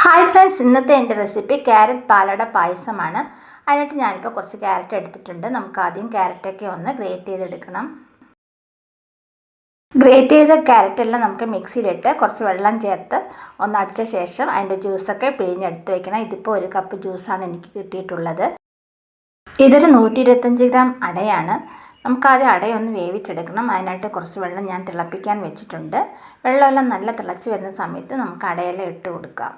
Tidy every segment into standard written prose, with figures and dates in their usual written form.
Hi friends, ഇന്നത്തെ എൻ്റെ recipe carrot പാലട പായസമാണ്. അതിനായിട്ട് ഞാനിപ്പോൾ കുറച്ച് ക്യാരറ്റ് എടുത്തിട്ടുണ്ട്. നമുക്ക് ആദ്യം ക്യാരറ്റൊക്കെ ഒന്ന് ഗ്രേറ്റ് ചെയ്തെടുക്കണം. ഗ്രേറ്റ് ചെയ്ത ക്യാരറ്റെല്ലാം നമുക്ക് മിക്സിയിലിട്ട് കുറച്ച് വെള്ളം ചേർത്ത് ഒന്ന് അടിച്ച ശേഷം അതിൻ്റെ ജ്യൂസൊക്കെ പിഴിഞ്ഞെടുത്ത് വെക്കണം. ഇതിപ്പോൾ 1 കപ്പ് ജ്യൂസാണ് എനിക്ക് കിട്ടിയിട്ടുള്ളത്. ഇതൊരു 125 ഗ്രാം അടയാണ്. നമുക്കാദ്യം അടയൊന്ന് വേവിച്ചെടുക്കണം. അതിനായിട്ട് കുറച്ച് വെള്ളം ഞാൻ തിളപ്പിക്കാൻ വെച്ചിട്ടുണ്ട്. വെള്ളമെല്ലാം നല്ല തിളച്ച് വരുന്ന സമയത്ത് നമുക്ക് അടയെല്ലാം ഇട്ട് കൊടുക്കാം.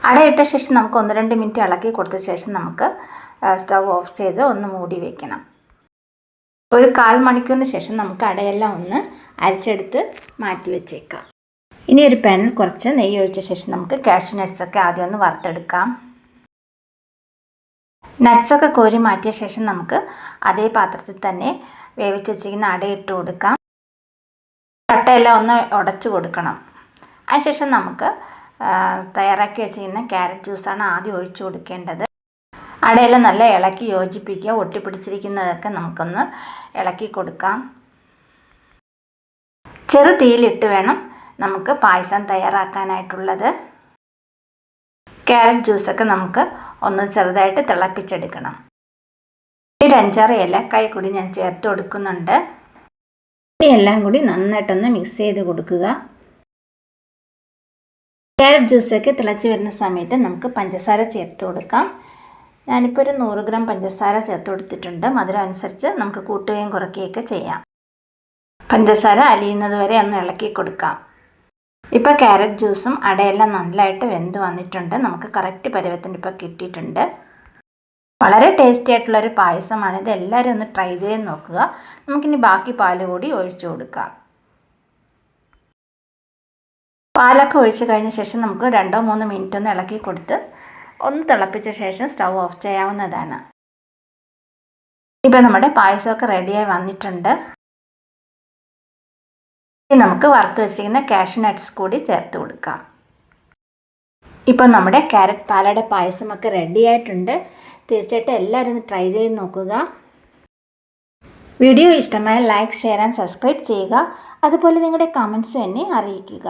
അടയിട്ട ശേഷം നമുക്ക് 1-2 മിനിറ്റ് ഇളക്കി കൊടുത്ത ശേഷം നമുക്ക് സ്റ്റവ് ഓഫ് ചെയ്ത് ഒന്ന് മൂടി വയ്ക്കണം. ഒരു 1/4 മണിക്കൂറിന് ശേഷം നമുക്ക് അടയെല്ലാം ഒന്ന് അരച്ചെടുത്ത് മാറ്റി വെച്ചേക്കാം. ഇനി ഒരു പാനിൽ കുറച്ച് നെയ്യ് ഒഴിച്ച ശേഷം നമുക്ക് കാഷ്യൂ നട്ട്സൊക്കെ ആദ്യം ഒന്ന് വറുത്തെടുക്കാം. നട്ട്സൊക്കെ കോരി മാറ്റിയ ശേഷം നമുക്ക് അതേ പാത്രത്തിൽ തന്നെ വേവിച്ച് വെച്ചിരിക്കുന്ന അട ഇട്ട് കൊടുക്കാം. അട്ടയെല്ലാം ഒന്ന് ഉടച്ചു കൊടുക്കണം. അതിനുശേഷം നമുക്ക് തയ്യാറാക്കി വെച്ചിരിക്കുന്ന ക്യാരറ്റ് ജ്യൂസാണ് ആദ്യം ഒഴിച്ചു കൊടുക്കേണ്ടത്. അടയെല്ലാം നല്ല ഇളക്കി യോജിപ്പിക്കുക. ഒട്ടിപ്പിടിച്ചിരിക്കുന്നതൊക്കെ നമുക്കൊന്ന് ഇളക്കി കൊടുക്കാം. ചെറു തീയിലിട്ട് വേണം നമുക്ക് പായസം തയ്യാറാക്കാനായിട്ടുള്ളത്. ക്യാരറ്റ് ജ്യൂസൊക്കെ നമുക്ക് ഒന്ന് ചെറുതായിട്ട് തിളപ്പിച്ചെടുക്കണം. ഒരു 5-6 ഏലക്കായ കൂടി ഞാൻ ചേർത്ത് കൊടുക്കുന്നുണ്ട്. എല്ലാം കൂടി നന്നായിട്ടൊന്ന് മിക്സ് ചെയ്ത് കൊടുക്കുക. ക്യാരറ്റ് ജ്യൂസൊക്കെ തിളച്ച് വരുന്ന സമയത്ത് നമുക്ക് പഞ്ചസാര ചേർത്ത് കൊടുക്കാം. ഞാനിപ്പോൾ ഒരു 100 ഗ്രാം പഞ്ചസാര ചേർത്ത് കൊടുത്തിട്ടുണ്ട്. മധുരം അനുസരിച്ച് നമുക്ക് കൂട്ടുകയും കുറയ്ക്കുകയൊക്കെ ചെയ്യാം. പഞ്ചസാര അലിയുന്നത് വരെ ഒന്ന് ഇളക്കി കൊടുക്കാം. ഇപ്പോൾ ക്യാരറ്റ് ജ്യൂസും അടയെല്ലാം നല്ലതായിട്ട് വെന്ത് വന്നിട്ടുണ്ട്. നമുക്ക് കറക്റ്റ് പരുവത്തിന് ഇപ്പോൾ കിട്ടിയിട്ടുണ്ട്. വളരെ ടേസ്റ്റി ആയിട്ടുള്ളൊരു പായസമാണ്. ഇത് എല്ലാവരും ഒന്ന് ട്രൈ ചെയ്ത് നോക്കുക. നമുക്കിനി ബാക്കി പാല് കൂടി ഒഴിച്ചു കൊടുക്കാം. പാലൊക്കെ ഒഴിച്ച് കഴിഞ്ഞ ശേഷം നമുക്ക് 2-3 മിനിറ്റ് ഒന്ന് ഇളക്കി കൊടുത്ത് ഒന്ന് തിളപ്പിച്ച ശേഷം സ്റ്റവ് ഓഫ് ചെയ്യാവുന്നതാണ്. ഇപ്പോൾ നമ്മുടെ പായസമൊക്കെ റെഡിയായി വന്നിട്ടുണ്ട്. ഇനി നമുക്ക് വറുത്ത് വെച്ചിരിക്കുന്ന കാഷ്യൂ നട്ട്സ് കൂടി ചേർത്ത് കൊടുക്കാം. ഇപ്പോൾ നമ്മുടെ ക്യാരറ്റ് പാലട പായസമൊക്കെ റെഡിയായിട്ടുണ്ട്. തീർച്ചയായിട്ടും എല്ലാവരും ഒന്ന് ട്രൈ ചെയ്ത് നോക്കുക. വീഡിയോ ഇഷ്ടമായ ലൈക്ക്, ഷെയർ ആൻഡ് സബ്സ്ക്രൈബ് ചെയ്യുക. അതുപോലെ നിങ്ങളുടെ കമൻറ്റ്സ് എന്നെ അറിയിക്കുക.